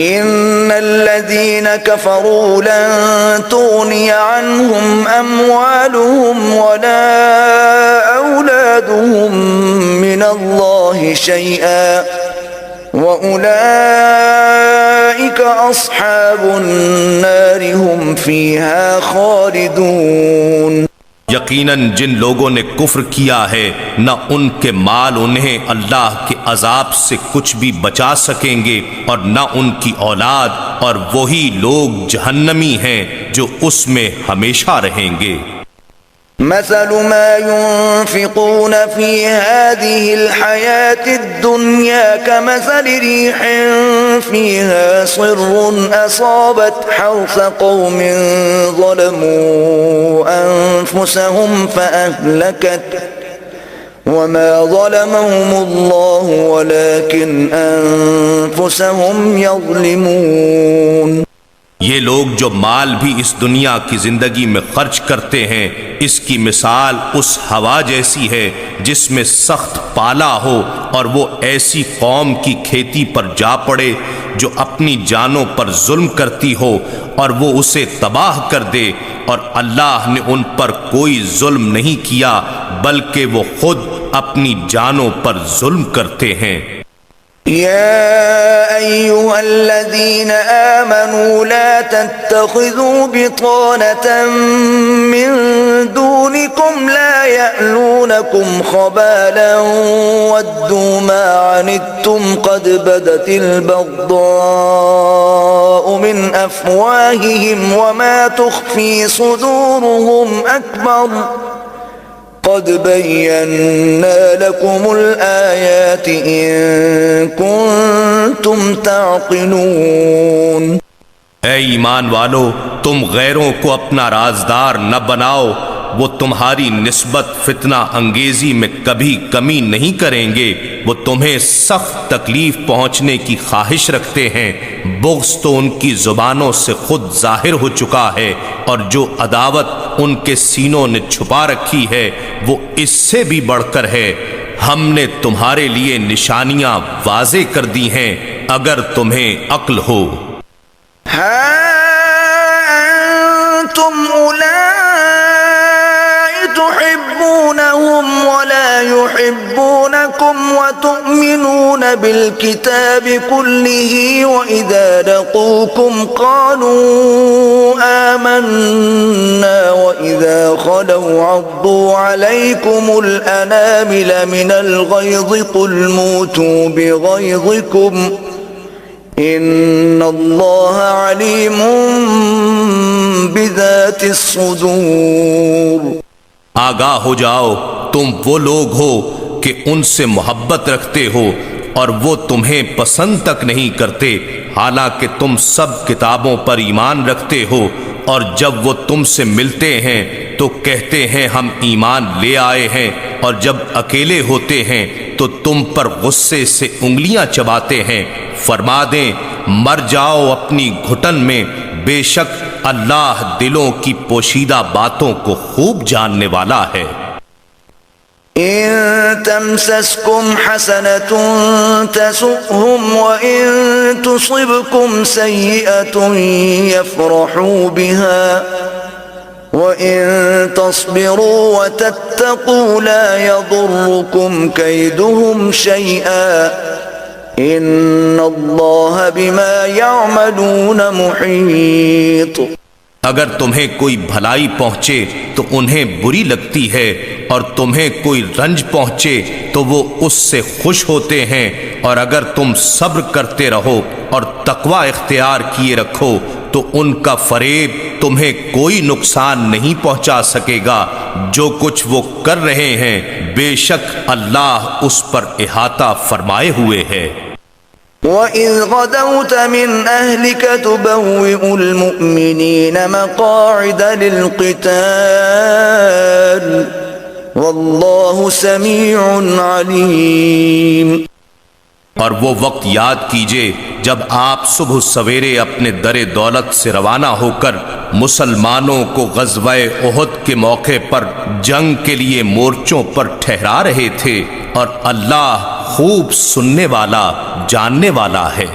إن الذين كفروا لن تغني عنهم أموالهم ولا أولادهم من الله شيئا وأولئك أصحاب النار هم فيها خالدون۔ یقیناً جن لوگوں نے کفر کیا ہے نہ ان کے مال انہیں اللہ کے عذاب سے کچھ بھی بچا سکیں گے اور نہ ان کی اولاد، اور وہی لوگ جہنمی ہیں جو اس میں ہمیشہ رہیں گے۔ مثل ما ينفقون في هذه الحياة الدنيا كمثل ريح فيها صر أصابت حرث قوم ظلموا أنفسهم فأهلكت وما ظلمهم الله ولكن أنفسهم يظلمون۔ یہ لوگ جو مال بھی اس دنیا کی زندگی میں خرچ کرتے ہیں، اس کی مثال اس ہوا جیسی ہے جس میں سخت پالا ہو اور وہ ایسی قوم کی کھیتی پر جا پڑے جو اپنی جانوں پر ظلم کرتی ہو اور وہ اسے تباہ کر دے، اور اللہ نے ان پر کوئی ظلم نہیں کیا بلکہ وہ خود اپنی جانوں پر ظلم کرتے ہیں۔ يا أيها الذين آمنوا لا تتخذوا بطانة من دونكم لا يألونكم خبالا ودوا ما عنتم قد بدت البغضاء من أفواههم وما تخفي صدورهم أكبر قد بينا لكم الآيات إن كنتم تعقلون۔ اے ایمان والو، تم غیروں کو اپنا رازدار نہ بناؤ، وہ تمہاری نسبت فتنہ انگیزی میں کبھی کمی نہیں کریں گے، وہ تمہیں سخت تکلیف پہنچنے کی خواہش رکھتے ہیں، بغض تو ان کی زبانوں سے خود ظاہر ہو چکا ہے، اور جو عداوت ان کے سینوں نے چھپا رکھی ہے وہ اس سے بھی بڑھ کر ہے۔ ہم نے تمہارے لیے نشانیاں واضح کر دی ہیں اگر تمہیں عقل ہو۔ ها أنتم أولئك تحبونهم ولا يحبونكم وتؤمنون بالكتاب كله وإذا لقوكم قالوا آمنا وإذا خلوا عضوا عليكم الأنامل من الغيظ قل موتوا بغيظكم ان اللہ علیم بذات الصدور۔ آگاہ ہو جاؤ، تم وہ لوگ ہو کہ ان سے محبت رکھتے ہو اور وہ تمہیں پسند تک نہیں کرتے، حالانکہ تم سب کتابوں پر ایمان رکھتے ہو، اور جب وہ تم سے ملتے ہیں تو کہتے ہیں ہم ایمان لے آئے ہیں، اور جب اکیلے ہوتے ہیں تو تم پر غصے سے انگلیاں چباتے ہیں۔ فرما دیں مر جاؤ اپنی گھٹن میں، بے شک اللہ دلوں کی پوشیدہ باتوں کو خوب جاننے والا ہے۔ إن تمسسكم حسنة تسؤهم وإن تصبكم سيئة يفرحوا بها وإن تصبروا وتتقوا لا يضركم كيدهم شيئا إن الله بما يعملون محيط۔ اگر تمہیں کوئی بھلائی پہنچے تو انہیں بری لگتی ہے، اور تمہیں کوئی رنج پہنچے تو وہ اس سے خوش ہوتے ہیں، اور اگر تم صبر کرتے رہو اور تقوی اختیار کیے رکھو تو ان کا فریب تمہیں کوئی نقصان نہیں پہنچا سکے گا۔ جو کچھ وہ کر رہے ہیں بے شک اللہ اس پر احاطہ فرمائے ہوئے ہے۔ وَإِذْ غَدَوْتَ مِنْ أَهْلِكَ تُبَوِّئُ الْمُؤْمِنِينَ مَقَاعِدَ لِلْقِتَالِ وَاللَّهُ سَمِيعٌ عَلِيمٌ۔ اور وہ وقت یاد کیجئے جب آپ صبح سویرے اپنے در دولت سے روانہ ہو کر مسلمانوں کو غزوہ احد کے موقع پر جنگ کے لیے مورچوں پر ٹھہرا رہے تھے، اور اللہ خوب سننے والا جاننے والا ہے۔